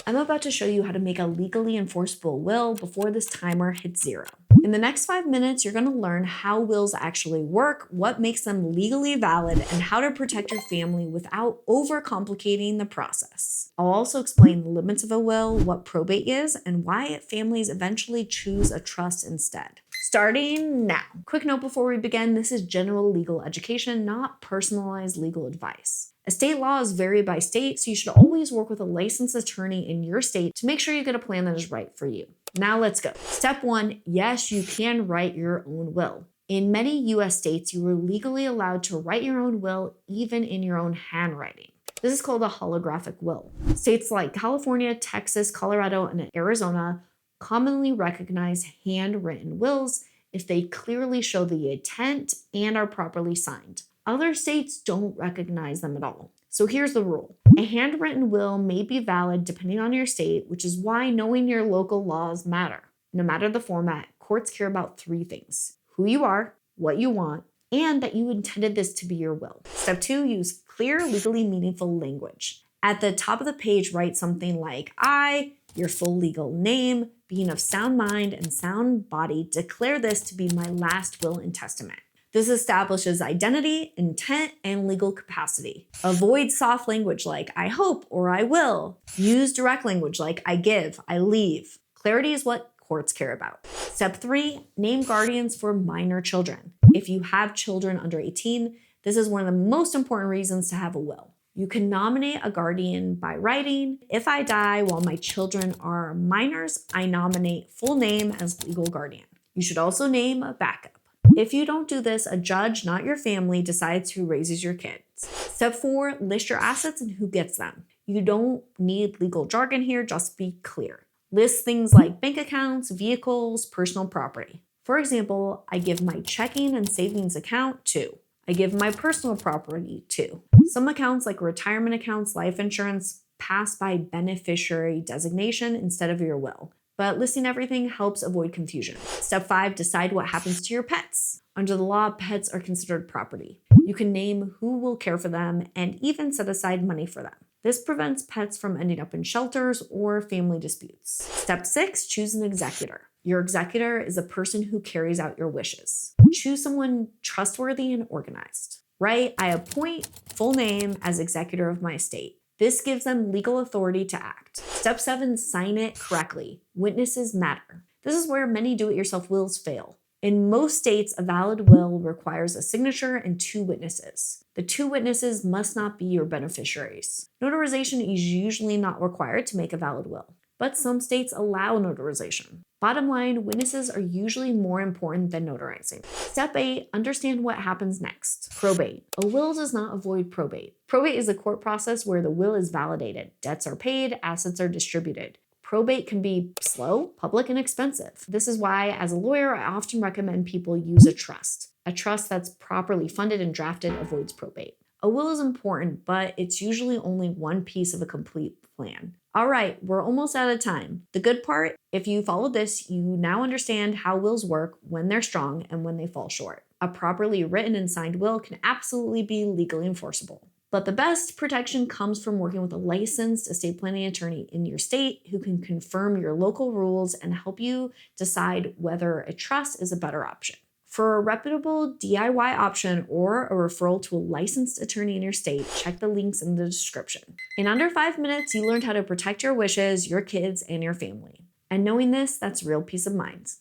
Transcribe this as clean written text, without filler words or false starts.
I'm about to show you how to make a legally enforceable will before this timer hits 0. In the next 5 minutes, you're going to learn how wills actually work, what makes them legally valid, and how to protect your family without overcomplicating the process. I'll also explain the limits of a will, what probate is, and why families eventually choose a trust instead. Starting now. Quick note before we begin, this is general legal education, not personalized legal advice. Estate laws vary by state, so you should always work with a licensed attorney in your state to make sure you get a plan that is right for you. Now let's go. Step 1, yes, you can write your own will. In many US states, you are legally allowed to write your own will even in your own handwriting. This is called a holographic will. States like California, Texas, Colorado, and Arizona commonly recognize handwritten wills if they clearly show the intent and are properly signed. Other states don't recognize them at all. So here's the rule. A handwritten will may be valid depending on your state, which is why knowing your local laws matter. No matter the format, courts care about 3 things: who you are, what you want, and that you intended this to be your will. Step 2, use clear, legally meaningful language. At the top of the page, write something like I, your full legal name, being of sound mind and sound body, declare this to be my last will and testament. This establishes identity, intent, and legal capacity. Avoid soft language like I hope or I will. Use direct language like I give, I leave. Clarity is what courts care about. Step 3, name guardians for minor children. If you have children under 18, this is one of the most important reasons to have a will. You can nominate a guardian by writing, if I die while my children are minors, I nominate full name as legal guardian. You should also name a backup. If you don't do this, a judge, not your family, decides who raises your kids. Step 4, list your assets and who gets them. You don't need legal jargon here, just be clear. List things like bank accounts, vehicles, personal property. For example, I give my checking and savings account to. I give my personal property to. Some accounts like retirement accounts, life insurance, pass by beneficiary designation instead of your will. But listing everything helps avoid confusion. Step 5, decide what happens to your pets. Under the law, pets are considered property. You can name who will care for them and even set aside money for them. This prevents pets from ending up in shelters or family disputes. Step 6, choose an executor. Your executor is a person who carries out your wishes. Choose someone trustworthy and organized. Write, I appoint full name as executor of my estate. This gives them legal authority to act. Step 7, sign it correctly. Witnesses matter. This is where many do-it-yourself wills fail. In most states, a valid will requires a signature and 2 witnesses. The 2 witnesses must not be your beneficiaries. Notarization is usually not required to make a valid will, but some states allow notarization. Bottom line, witnesses are usually more important than notarizing. Step 8, understand what happens next. Probate. A will does not avoid probate. Probate is a court process where the will is validated, debts are paid, assets are distributed. Probate can be slow, public, and expensive. This is why, as a lawyer, I often recommend people use a trust. A trust that's properly funded and drafted avoids probate. A will is important, but it's usually only one piece of a complete plan. All right, we're almost out of time. The good part, if you follow this, you now understand how wills work, when they're strong, and when they fall short. A properly written and signed will can absolutely be legally enforceable. But the best protection comes from working with a licensed estate planning attorney in your state who can confirm your local rules and help you decide whether a trust is a better option. For a reputable DIY option or a referral to a licensed attorney in your state, check the links in the description. In under 5 minutes, you learned how to protect your wishes, your kids, and your family. And knowing this, that's real peace of mind.